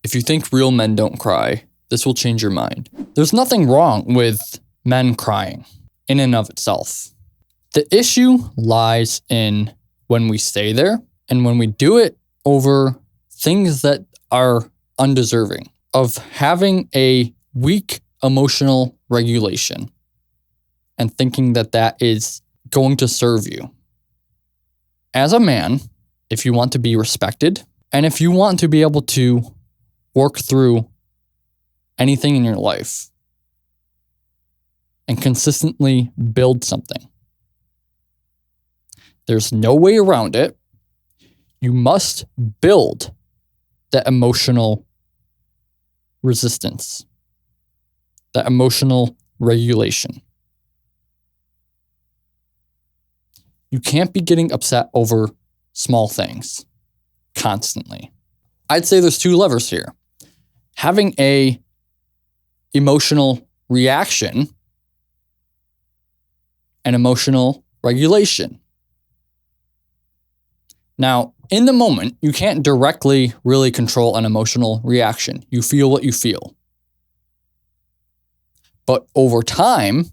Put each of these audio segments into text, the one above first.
If you think real men don't cry, this will change your mind. There's nothing wrong with men crying in and of itself. The issue lies in when we stay there and when we do it over things that are undeserving of having a weak emotional regulation and thinking that that is going to serve you. As a man, if you want to be respected and if you want to be able to work through anything in your life and consistently build something, there's no way around it. You must build that emotional resistance, that emotional regulation. You can't be getting upset over small things constantly. I'd say there's two levers here. Having a emotional reaction and emotional regulation. Now, in the moment, you can't directly really control an emotional reaction. You feel what you feel. But over time,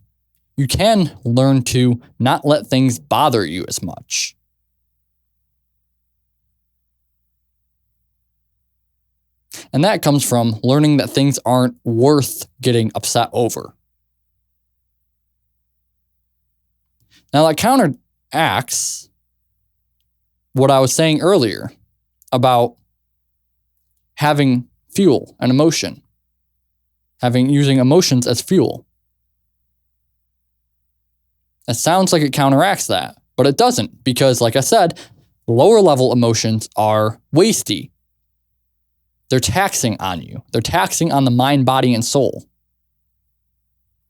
you can learn to not let things bother you as much. And that comes from learning that things aren't worth getting upset over. Now, that counteracts what I was saying earlier about having fuel and emotion, using emotions as fuel. It sounds like it counteracts that, but it doesn't, because like I said, lower level emotions are wasty. They're taxing on you. They're taxing on the mind, body, and soul.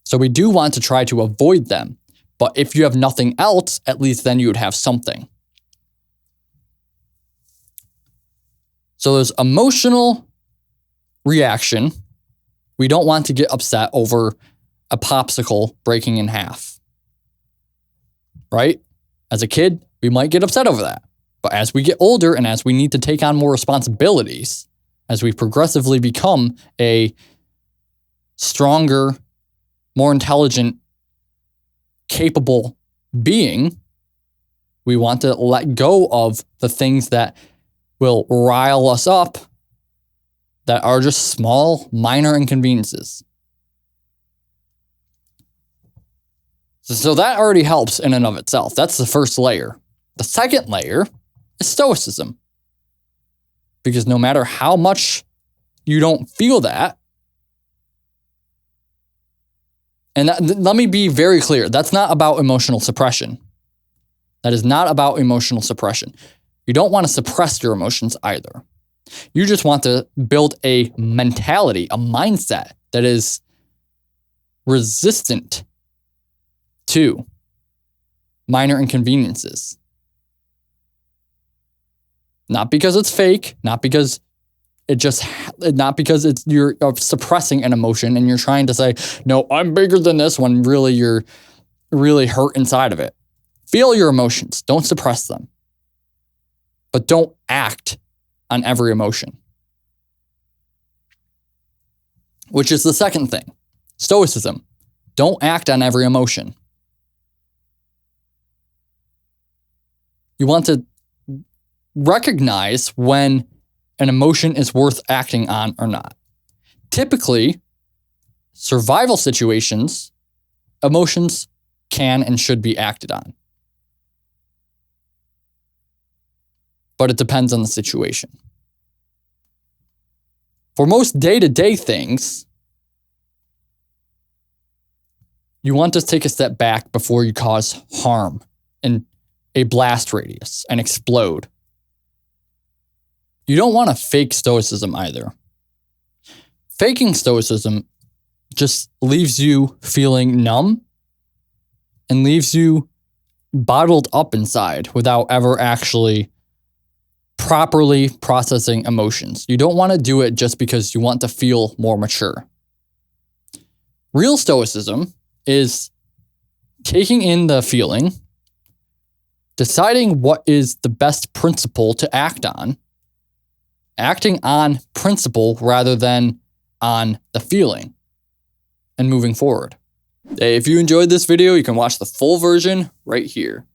So we do want to try to avoid them. But if you have nothing else, at least then you would have something. So there's emotional reaction. We don't want to get upset over a popsicle breaking in half. Right? As a kid, we might get upset over that. But as we get older and as we need to take on more responsibilities, as we progressively become a stronger, more intelligent, capable being, we want to let go of the things that will rile us up that are just small, minor inconveniences. So that already helps in and of itself. That's the first layer. The second layer is stoicism. Because no matter how much you don't feel that, and let me be very clear, that's not about emotional suppression. That is not about emotional suppression. You don't want to suppress your emotions either. You just want to build a mentality, a mindset that is resistant to minor inconveniences. Not because it's fake, not because you're suppressing an emotion and you're trying to say, no, I'm bigger than this, when really you're really hurt inside of it. Feel your emotions. Don't suppress them. But don't act on every emotion. Which is the second thing. Stoicism. Don't act on every emotion. You want to recognize when an emotion is worth acting on or not. Typically, survival situations, emotions can and should be acted on. But it depends on the situation. For most day-to-day things, you want to take a step back before you cause harm in a blast radius and explode. You don't want to fake stoicism either. Faking stoicism just leaves you feeling numb and leaves you bottled up inside without ever actually properly processing emotions. You don't want to do it just because you want to feel more mature. Real stoicism is taking in the feeling, deciding what is the best principle to act on, acting on principle rather than on the feeling and moving forward. If you enjoyed this video, you can watch the full version right here.